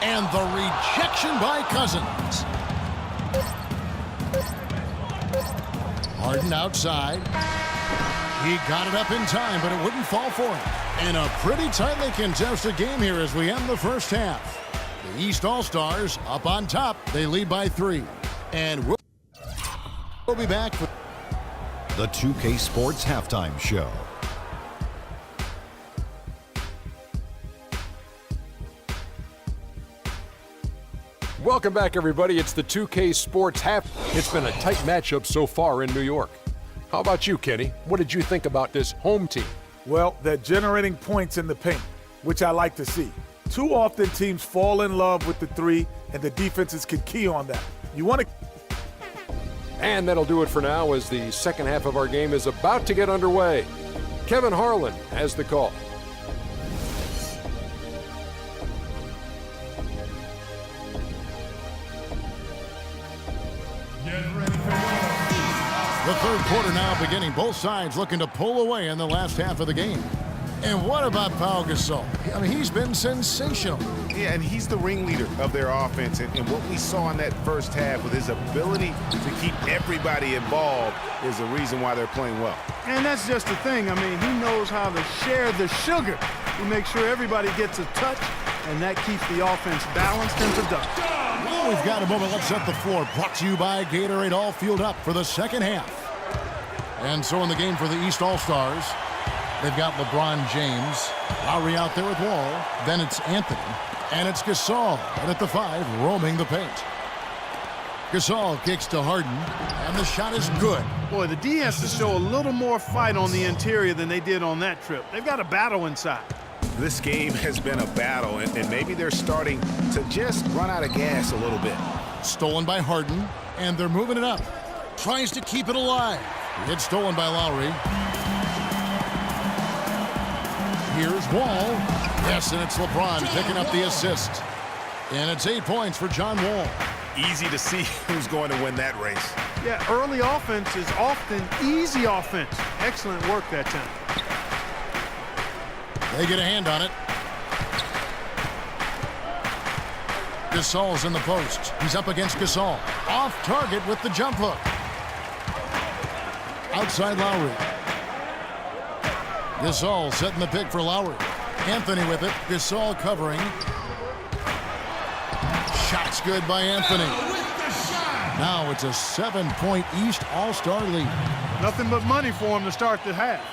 And the rejection by Cousins. Harden outside. He got it up in time, but it wouldn't fall for him. In a pretty tightly contested game here as we end the first half. The East All-Stars up on top. They lead by 3. And we'll be back for the 2K Sports Halftime Show. Welcome back, everybody. It's the 2K Sports Half. It's been a tight matchup so far in New York. How about you, Kenny? What did you think about this home team? Well, they're generating points in the paint, which I like to see. Too often teams fall in love with the 3, and the defenses can key on that. You want to... And that'll do it for now as the second half of our game is about to get underway. Kevin Harlan has the call. the third quarter now beginning. Both sides looking to pull away in the last half of the game. And what about Pau Gasol? I mean, he's been sensational. Yeah, and he's the ringleader of their offense. And what we saw in that first half with his ability to keep everybody involved is the reason why they're playing well. And that's just the thing. I mean, he knows how to share the sugar. He makes sure everybody gets a touch, and that keeps the offense balanced and productive. Well, we've got a moment. Let's set the floor. Brought to you by Gatorade. All fueled up for the second half. And so in the game for the East All-Stars, they've got LeBron James, Lowry out there with Wall. Then it's Anthony, and it's Gasol. And at the 5, roaming the paint. Gasol kicks to Harden, and the shot is good. Boy, the D has to show a little more fight on the interior than they did on that trip. They've got a battle inside. This game has been a battle, and maybe they're starting to just run out of gas a little bit. Stolen by Harden, and they're moving it up. Tries to keep it alive. It's stolen by Lowry. Here's Wall. Yes, and it's LeBron picking up the assist. And it's 8 points for John Wall. Easy to see who's going to win that race. Yeah, early offense is often easy offense. Excellent work that time. They get a hand on it. Gasol's in the post. He's up against Gasol. Off target with the jump hook. Outside Lowry. Gasol setting the pick for Lowry. Anthony with it. Gasol covering. Shot's good by Anthony. Now it's a 7-point East All-Star lead. Nothing but money for them to start the half.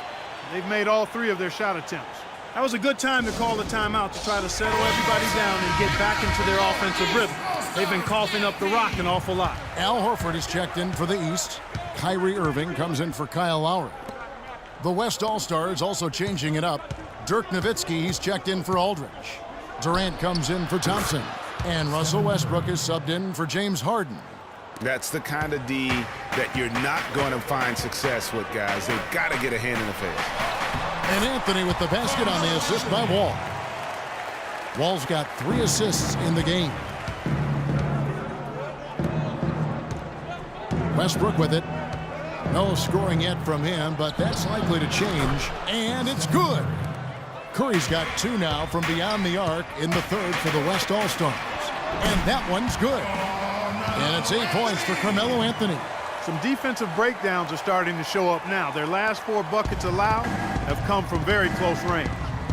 They've made all 3 of their shot attempts. That was a good time to call the timeout to try to settle everybody down and get back into their offensive rhythm. They've been coughing up the rock an awful lot. Al Horford is checked in for the East. Kyrie Irving comes in for Kyle Lowry. The West All-Stars also changing it up. Dirk Nowitzki, he's checked in for Aldridge. Durant comes in for Thompson. And Russell Westbrook is subbed in for James Harden. That's the kind of D that you're not going to find success with, guys. They've got to get a hand in the face. And Anthony with the basket on the assist by Wall. Wall's got 3 assists in the game. Westbrook with it. No scoring yet from him, but that's likely to change. And it's good. Curry's got 2 now from beyond the arc in the third for the West All-Stars. And that one's good. And it's 8 points for Carmelo Anthony. Some defensive breakdowns are starting to show up now. Their last 4 buckets allowed have come from very close range.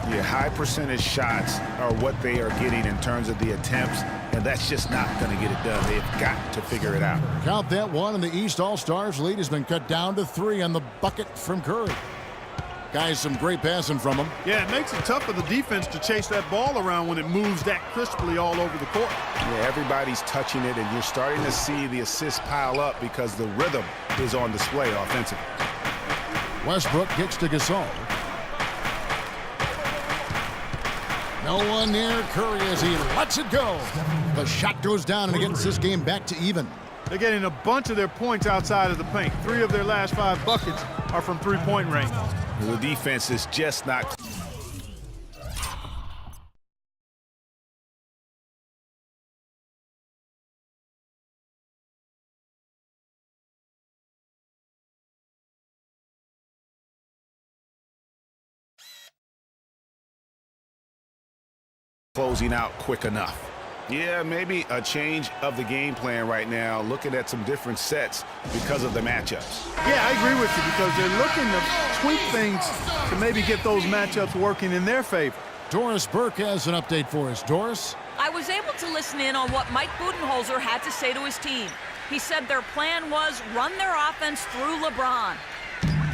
Yeah, high percentage shots are what they are getting in terms of the attempts, and that's just not going to get it done. They've got to figure it out. Count that one, and the East All-Stars lead has been cut down to 3 on the bucket from Curry. Guys, some great passing from him. Yeah, it makes it tough for the defense to chase that ball around when it moves that crisply all over the court. Yeah, everybody's touching it, and you're starting to see the assists pile up because the rhythm is on display offensively. Westbrook kicks to Gasol. No one near Curry as he lets it go. The shot goes down, and it gets this game back to even. They're getting a bunch of their points outside of the paint. 3 of their last 5 buckets are from three-point range. The defense is just not. Closing out quick enough. Yeah, maybe a change of the game plan right now, looking at some different sets because of the matchups. Yeah, I agree with you because they're looking to tweak things to maybe get those matchups working in their favor. Doris Burke has an update for us. Doris? I was able to listen in on what Mike Budenholzer had to say to his team. He said their plan was run their offense through LeBron.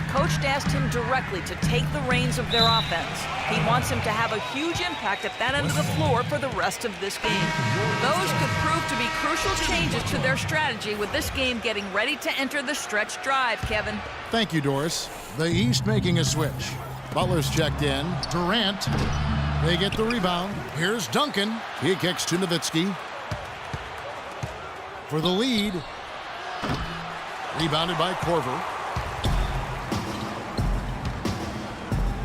Coach asked him directly to take the reins of their offense. He wants him to have a huge impact at that end of the floor for the rest of this game. Those could prove to be crucial changes to their strategy with this game getting ready to enter the stretch drive, Kevin. Thank you, Doris. The East making a switch. Butler's checked in. Durant. They get the rebound. Here's Duncan. He kicks to Nowitzki. For the lead. Rebounded by Korver.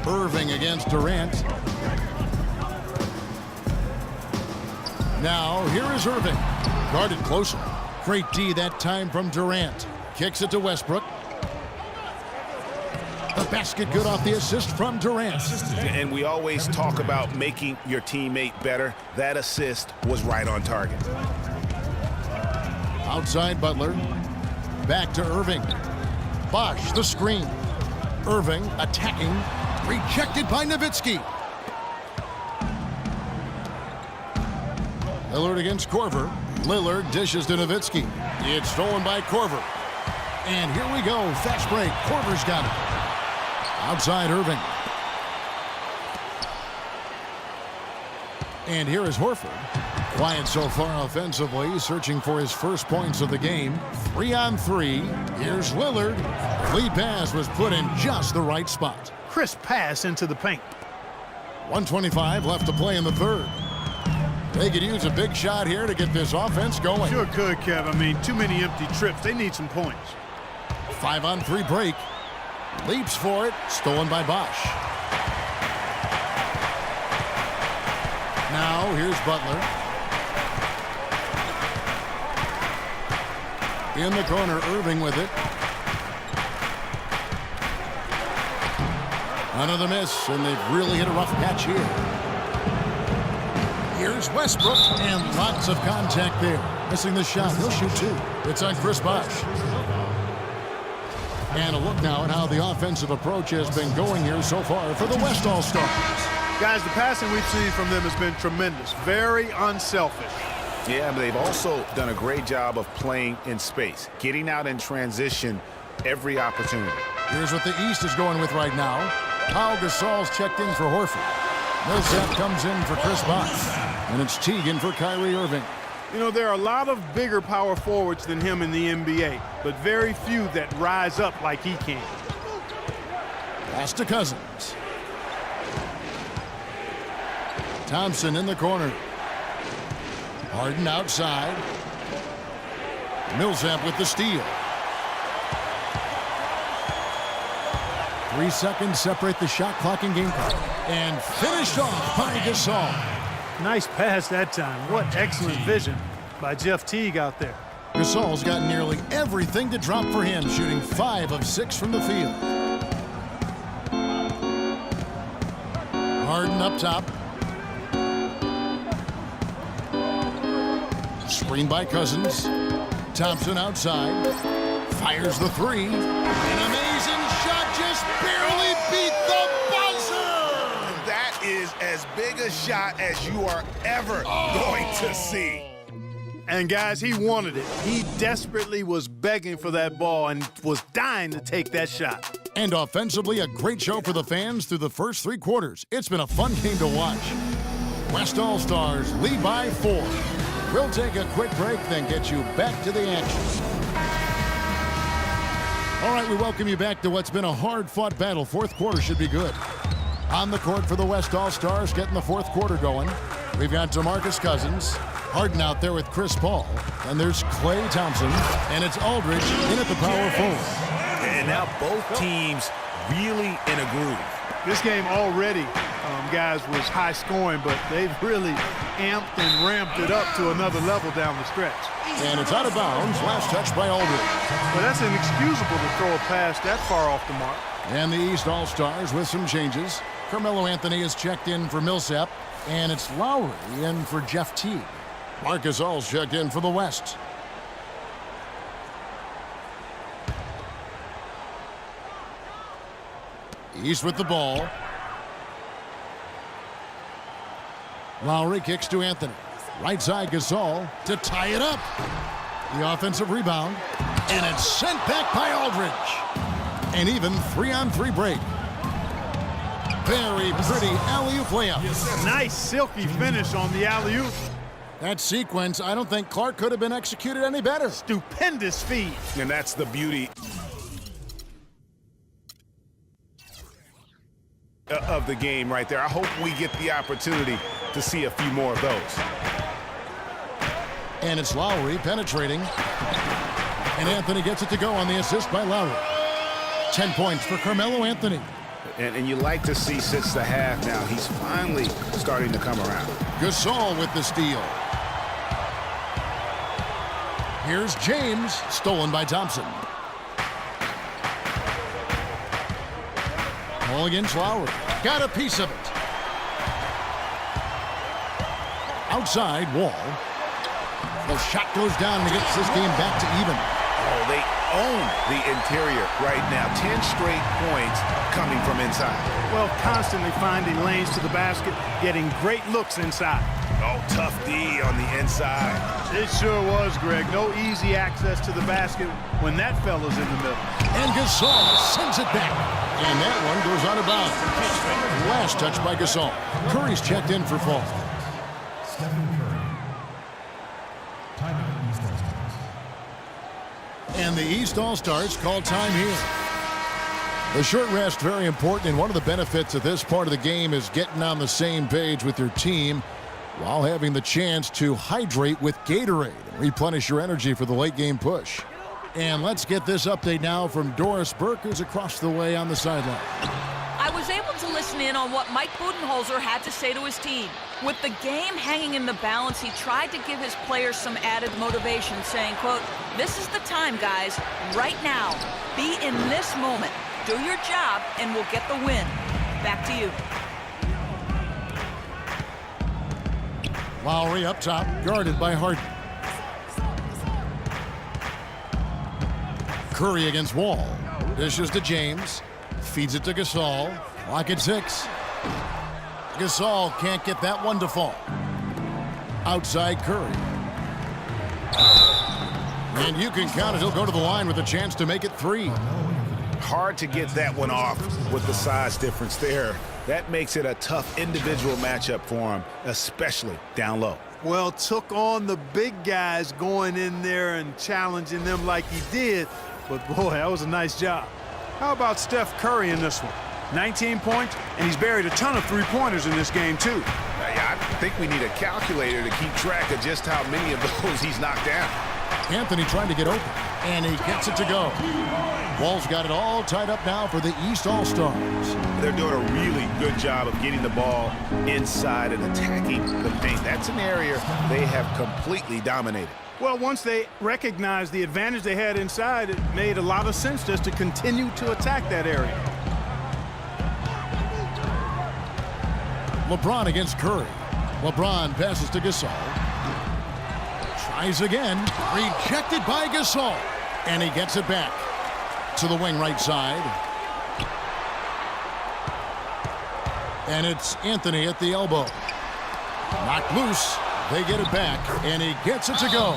Irving against Durant. Now, here is Irving. Guarded closer. Great D that time from Durant. Kicks it to Westbrook. The basket good off the assist from Durant. And we always talk about making your teammate better. That assist was right on target. Outside Butler. Back to Irving. Bosh, the screen. Irving attacking. Rejected by Nowitzki. Lillard against Korver. Lillard dishes to Nowitzki. It's stolen by Korver. And here we go. Fast break. Korver's got it. Outside Irving. And here is Horford. Quiet so far offensively, searching for his first points of the game. 3-on-3. Here's Lillard. Lead pass was put in just the right spot. Crisp pass into the paint. 1:25 left to play in the third. They could use a big shot here to get this offense going. Sure could, Kev. I mean, too many empty trips. They need some points. 5-on-3 break. Leaps for it. Stolen by Bosh. Now here's Butler. In the corner, Irving with it. Another miss, and they've really hit a rough patch here. Here's Westbrook, and lots of contact there. Missing the shot. He'll shoot two. It's on Chris Bosh. And a look now at how the offensive approach has been going here so far for the West All-Stars. Guys, the passing we've seen from them has been tremendous. Very unselfish. Yeah, but they've also done a great job of playing in space, getting out in transition every opportunity. Here's what the East is going with right now. Pau Gasol's checked in for Horford. Millsap comes in for Chris Bosh. And it's Teagan for Kyrie Irving. You know, there are a lot of bigger power forwards than him in the NBA, but very few that rise up like he can. Pass to Cousins. Thompson in the corner. Harden outside. Millsap with the steal. 3 seconds separate the shot clock and game clock. And finished off by Gasol. Nice pass that time. What excellent vision by Jeff Teague out there. Gasol's got nearly everything to drop for him, shooting 5 of 6 from the field. Harden up top. Screen by Cousins. Thompson outside. Fires the three. An amazing shot, just barely beat the buzzer! That is as big a shot as you are ever going to see. And guys, he wanted it. He desperately was begging for that ball and was dying to take that shot. And offensively, a great show for the fans through the first 3 quarters. It's been a fun game to watch. West All-Stars lead by 4. We'll take a quick break, then get you back to the action. All right, we welcome you back to what's been a hard-fought battle. Fourth quarter should be good. On the court for the West All-Stars, getting the fourth quarter going. We've got DeMarcus Cousins, Harden out there with Chris Paul, and there's Klay Thompson, and it's Aldridge in at the power forward. And now both teams really in a groove. This game already, guys, was high scoring, but they've really amped and ramped it up to another level down the stretch. And it's out of bounds. Last touch by Aldridge. But that's inexcusable to throw a pass that far off the mark. And the East All-Stars with some changes. Carmelo Anthony is checked in for Millsap, and it's Lowry in for Jeff Teague. Marc Gasol's checked in for the West. East with the ball. Lowry kicks to Anthony. Right side Gasol to tie it up. The offensive rebound. And it's sent back by Aldridge. An even 3-on-3 break. Very pretty alley-oop layup. Nice silky finish on the alley-oop. That sequence, I don't think Clark could have been executed any better. Stupendous feed. And that's the beauty of the game right there. I hope we get the opportunity to see a few more of those. And it's Lowry penetrating. And Anthony gets it to go on the assist by Lowry. 10 points for Carmelo Anthony. And you like to see since the half now, he's finally starting to come around. Gasol with the steal. Here's James, stolen by Thompson. Ball against Lowry. Got a piece of it. Outside, Wall. The shot goes down and gets this game back to even. Oh, they own the interior right now. 10 straight points coming from inside. Well, constantly finding lanes to the basket, getting great looks inside. Oh, tough D on the inside. It sure was, Greg. No easy access to the basket when that fella's in the middle. And Gasol sends it back. And that one goes out of bounds. Last touch by Gasol. Curry's checked in for fall. And the East All-Stars call time here. The short rest, very important, and one of the benefits of this part of the game is getting on the same page with your team while having the chance to hydrate with Gatorade and replenish your energy for the late game push. And let's get this update now from Doris Burke, who's across the way on the sideline. I was able to listen in on what Mike Budenholzer had to say to his team. With the game hanging in the balance, he tried to give his players some added motivation, saying, quote, "This is the time, guys. Right now. Be in this moment. Do your job, and we'll get the win." Back to you. Lowry up top, guarded by Harden. Curry against Wall. Dishes to James. Feeds it to Gasol. Clock at 6. Gasol can't get that one to fall. Outside Curry. And you can count it. He'll go to the line with a chance to make it 3. Hard to get that one off with the size difference there. That makes it a tough individual matchup for him, especially down low. Well, took on the big guys going in there and challenging them like he did. But, boy, that was a nice job. How about Steph Curry in this one? 19 points, and he's buried a ton of three-pointers in this game, too. I think we need a calculator to keep track of just how many of those he's knocked down. Anthony trying to get open, and he gets it to go. Wall's got it all tied up now for the East All-Stars. They're doing a really good job of getting the ball inside and attacking the paint. That's an area they have completely dominated. Well, once they recognized the advantage they had inside, it made a lot of sense just to continue to attack that area. LeBron against Curry. LeBron passes to Gasol. Tries again. Rejected by Gasol. And he gets it back to the wing right side. And it's Anthony at the elbow. Knocked loose. They get it back, and he gets it to go.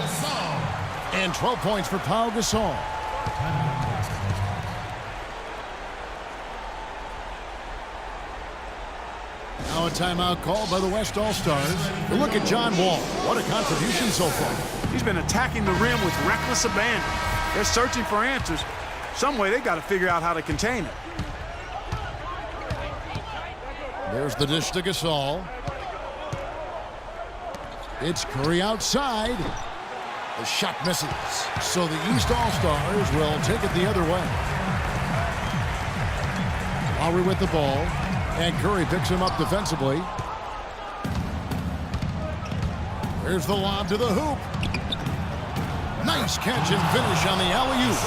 And 12 points for Pau Gasol. Now a timeout called by the West All-Stars. Look at John Wall. What a contribution so far. He's been attacking the rim with reckless abandon. They're searching for answers. Some way they got to figure out how to contain it. There's the dish to Gasol. It's Curry outside. The shot misses. So the East All-Stars will take it the other way. Lowry with the ball. And Curry picks him up defensively. There's the lob to the hoop. Nice catch and finish on the alley-oop.